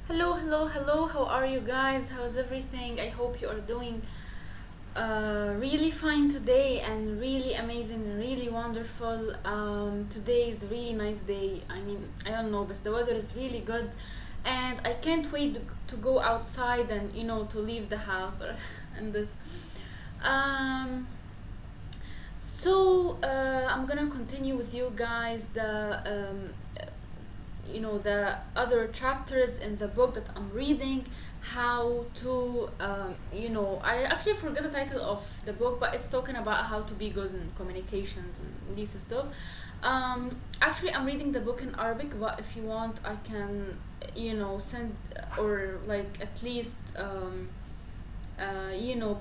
Hello, hello, hello. How are you guys? How's everything? I hope you are doing really fine today and really amazing and really wonderful. Today is a really nice day. I mean, I don't know, but the weather is really good, and I can't wait to go outside and to leave the house or and this. Um, I'm gonna continue with you guys the other chapters in the book that I'm reading. How to I actually forget the title of the book, but it's talking about how to be good in communications and this stuff. Actually, I'm reading the book in Arabic, but if you want, I can send or like at least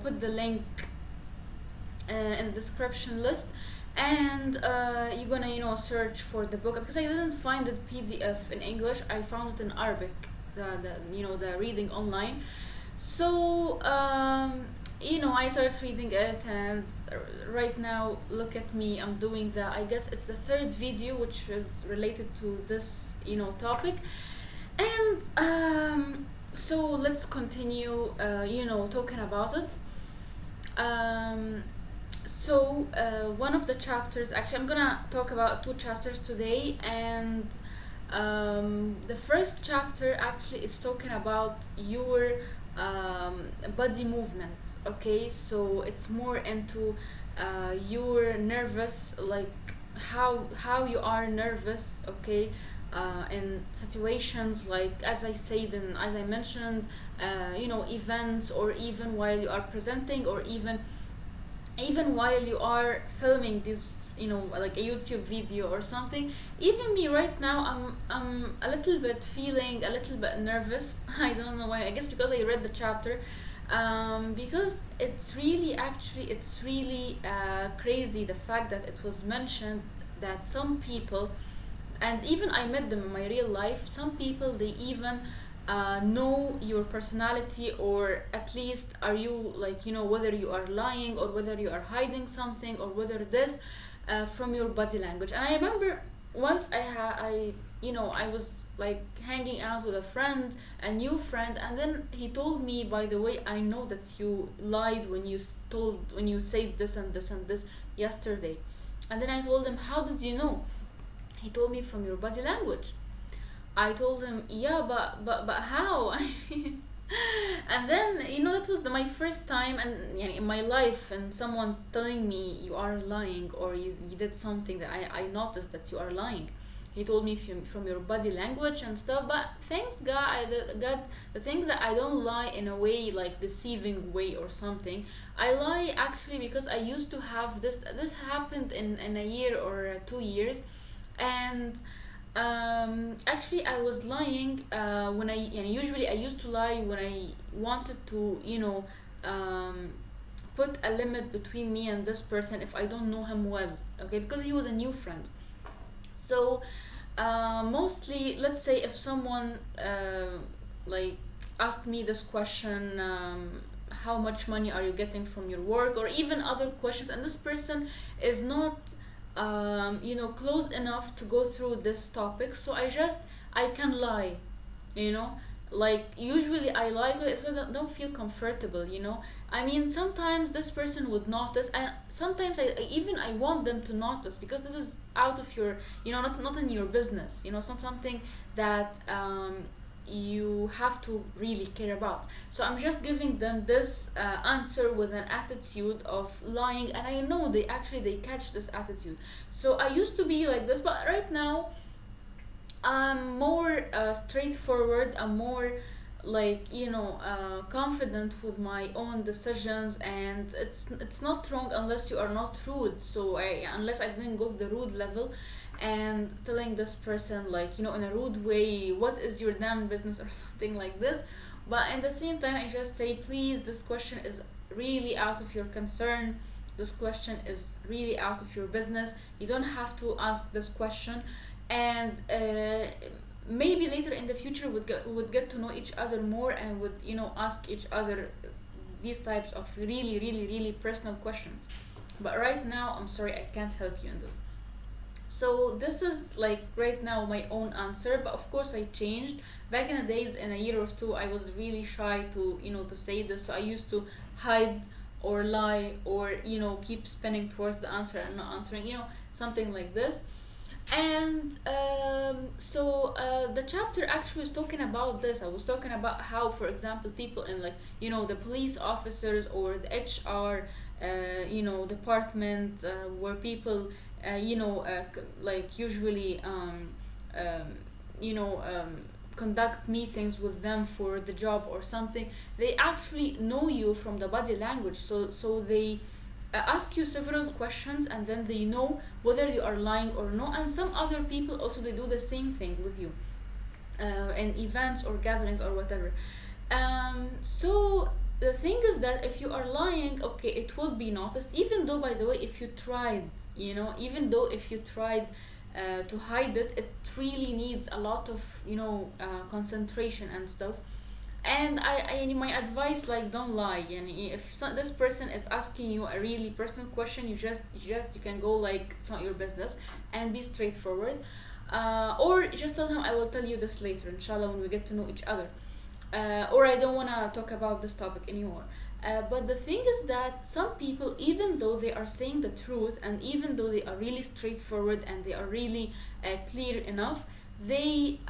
put the link in the description list, and you're gonna search for the book because I didn't find the PDF in English. I found it in Arabic, the reading online. So I started reading it, and right now look at me. I'm doing the, I guess it's the third video which is related to this topic. And so let's continue talking about it. One of the chapters, actually, I'm gonna talk about two chapters today, and the first chapter actually is talking about your body movement. Okay, so it's more into your nervous, like how you are nervous. Okay, in situations like as I said and as I mentioned, events, or even while you are presenting, or even while you are filming this, like a YouTube video or something. Even me right now, I'm a little bit feeling a little bit nervous. I don't know why. I guess because I read the chapter. Because it's really crazy the fact that it was mentioned that some people, and even I met them in my real life, some people they even know your personality, or at least are you, like, whether you are lying or whether you are hiding something, or whether this from your body language. And I remember once I was like hanging out with a friend, a new friend, and then he told me, by the way, I know that you lied when when you said this and this and this yesterday. And then I told him, how did you know? He told me, from your body language. I told him, yeah, but how? And then that was my first time, and in my life, and someone telling me you are lying, or you did something that I noticed that you are lying. He told me from your body language and stuff. But thanks God, the things that I don't lie in a way like deceiving way or something. I lie actually because I used to have this happened in a year or 2 years. And actually, I was lying when usually I used to lie when I wanted to, put a limit between me and this person if I don't know him well, okay, because he was a new friend. So mostly, let's say if someone like asked me this question, how much money are you getting from your work, or even other questions, and this person is not close enough to go through this topic, so I can lie, you know like usually I lie so I don't feel comfortable. I mean, sometimes this person would notice, and sometimes I want them to notice, because this is out of your, not in your business. It's not something that you have to really care about. So I'm just giving them this answer with an attitude of lying, and I know they catch this attitude. So I used to be like this, but right now I'm more straightforward. I'm more like confident with my own decisions, and it's not wrong unless you are not rude. So unless I didn't go to the rude level and telling this person, like, in a rude way, what is your damn business, or something like this. But at the same time, I just say, please, this question is really out of your concern. This question is really out of your business. You don't have to ask this question. And maybe later in the future would get to know each other more, and would ask each other these types of really, really, really personal questions. But right now, I'm sorry, I can't help you in this. So this is like right now my own answer, but of course I changed. Back in the days, in a year or two, I was really shy to, to say this. So I used to hide or lie, or keep spinning towards the answer and not answering, something like this. And the chapter actually was talking about this. I was talking about how, for example, people in, like, the police officers or the HR department, where people like usually um, you know um, conduct meetings with them for the job or something. They actually know you from the body language, so they ask you several questions, and then they know whether you are lying or not. And some other people also, they do the same thing with you in events or gatherings or whatever. So the thing is that if you are lying, okay, it will be noticed, even though, by the way, if you tried, even though if you tried to hide it, it really needs a lot of concentration and stuff. And my advice, like, don't lie. And if this person is asking you a really personal question, you can go like it's not your business, and be straightforward. Or just tell him, I will tell you this later, inshallah, when we get to know each other. Or I don't want to talk about this topic anymore. But the thing is that some people, even though they are saying the truth, and even though they are really straightforward and they are really clear enough, they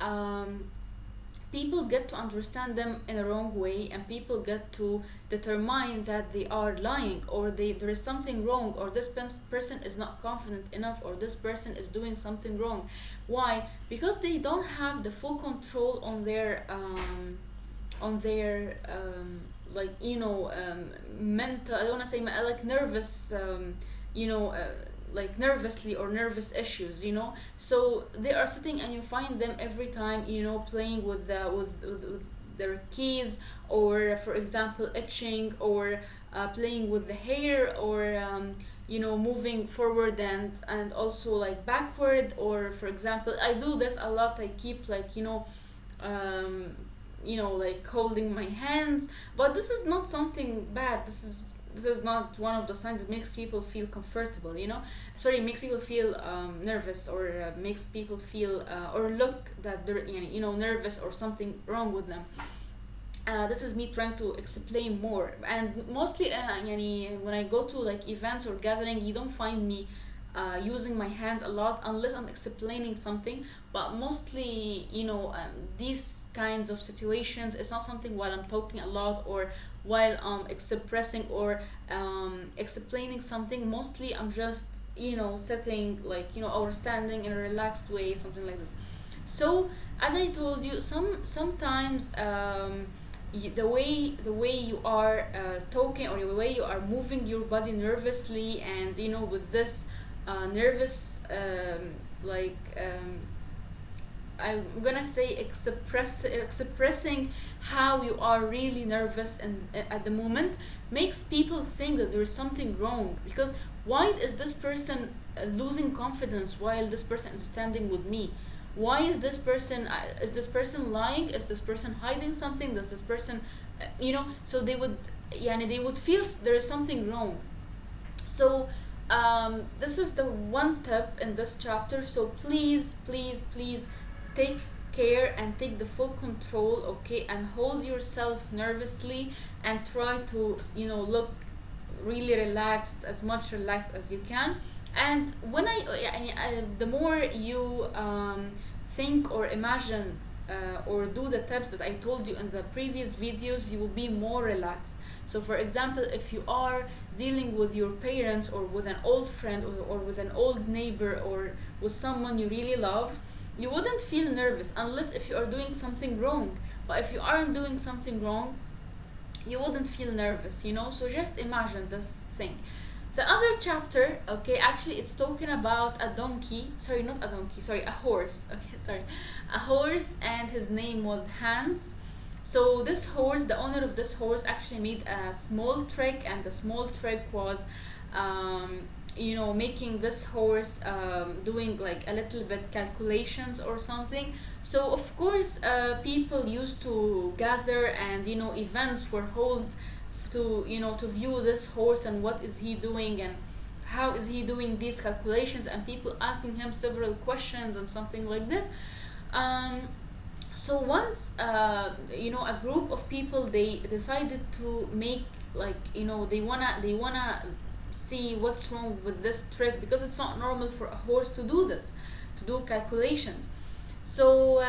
people get to understand them in a wrong way, and people get to determine that they are lying, or there is something wrong, or this person is not confident enough, or this person is doing something wrong. Why? Because they don't have the full control on their like mental, I don't want to say like nervous, you know uh, like nervously or nervous issues. So they are sitting, and you find them every time playing with with their keys, or for example itching, or playing with the hair, or moving forward and also like backward. Or for example, I do this a lot, I keep like um like holding my hands. But this is not something bad. This is not one of the signs that makes people feel comfortable. Sorry, makes people feel nervous, or makes people feel or look that they're nervous, or something wrong with them. This is me trying to explain more. And mostly when I go to like events or gathering, you don't find me using my hands a lot, unless I'm explaining something. But mostly, these kinds of situations, it's not something while I'm talking a lot, or while I'm expressing, or explaining something. Mostly I'm just sitting, like, or standing in a relaxed way, something like this. So as I told you, sometimes the way you are talking, or the way you are moving your body nervously, and with this nervous, like, I'm gonna say expressing how you are really nervous, and at the moment, makes people think that there is something wrong. Because why is this person losing confidence while this person is standing with me? Why is this person lying? Is this person hiding something? Does this person so they would feel there is something wrong. So this is the one tip in this chapter. So please, please, please, take care and take the full control, okay? And hold yourself nervously, and try to look really relaxed, as much relaxed as you can. And when the more you think or imagine or do the tips that I told you in the previous videos, you will be more relaxed. So for example, if you are dealing with your parents, or with an old friend, or with an old neighbor, or with someone you really love, you wouldn't feel nervous unless if you are doing something wrong. But if you aren't doing something wrong, you wouldn't feel nervous. So just imagine this thing. The other chapter, okay, actually it's talking about a donkey. Sorry, not a donkey, sorry, a horse. Okay, sorry. A horse, and his name was Hans. So this horse, the owner of this horse, actually made a small trick, and the small trick was making this horse doing like a little bit calculations or something. So of course, people used to gather, and events were held to to view this horse, and what is he doing. And how is he doing these calculations, and people asking him several questions and something like this. um, so once a group of people, they decided to make, like, they wanna see what's wrong with this trick, because it's not normal for a horse to do this, to do calculations. So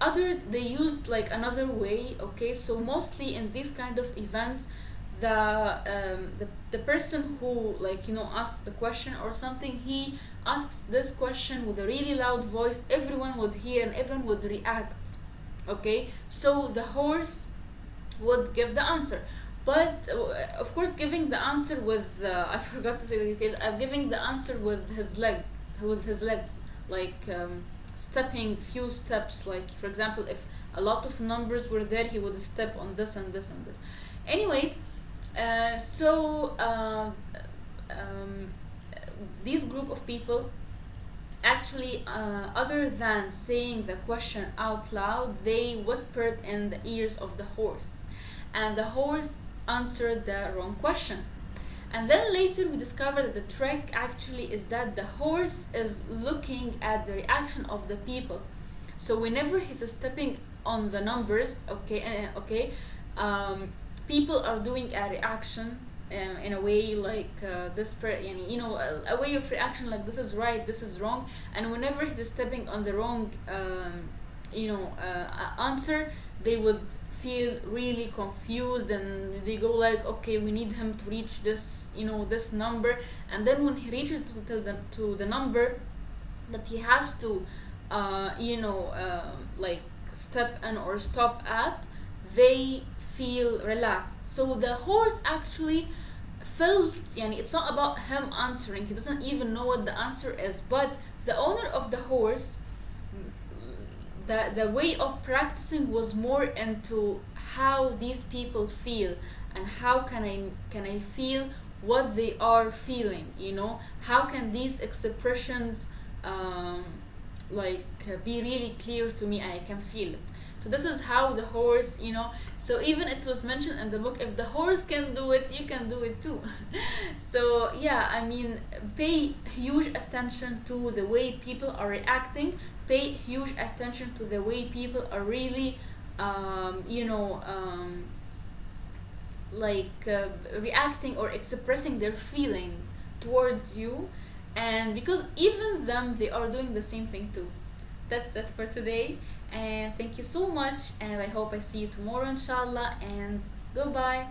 other they used like another way. Okay, so mostly in these kind of events, the person who, like, asks the question or something, he asks this question with a really loud voice, everyone would hear and everyone would react. Okay, so the horse would give the answer, but of course giving the answer with I forgot to say the details. I'm giving the answer with his legs, like stepping few steps. Like, for example, if a lot of numbers were there, he would step on this and this and this. Anyways, so these group of people, actually, other than saying the question out loud, they whispered in the ears of the horse, and the horse answered the wrong question. And then later we discovered that the trick actually is that the horse is looking at the reaction of the people. So whenever he's stepping on the numbers, people are doing a reaction, in a way like a way of reaction, like this is right, this is wrong. And whenever he's stepping on the wrong answer, they would feel really confused, and they go like, okay, we need him to reach this number. And then when he reaches to the number that he has to like step in or stop at, they feel relaxed. So the horse actually felt, it's not about him answering, he doesn't even know what the answer is, but the owner of the horse, the way of practicing was more into how these people feel, and how can I feel what they are feeling, how can these expressions be really clear to me and I can feel it. So this is how the horse, so even it was mentioned in the book, if the horse can do it, you can do it too. So yeah, I mean, pay huge attention to the way people are reacting, pay huge attention to the way people are really reacting or expressing their feelings towards you, and because even them, they are doing the same thing too. That's it for today, and thank you so much, and I hope I see you tomorrow inshallah, and goodbye.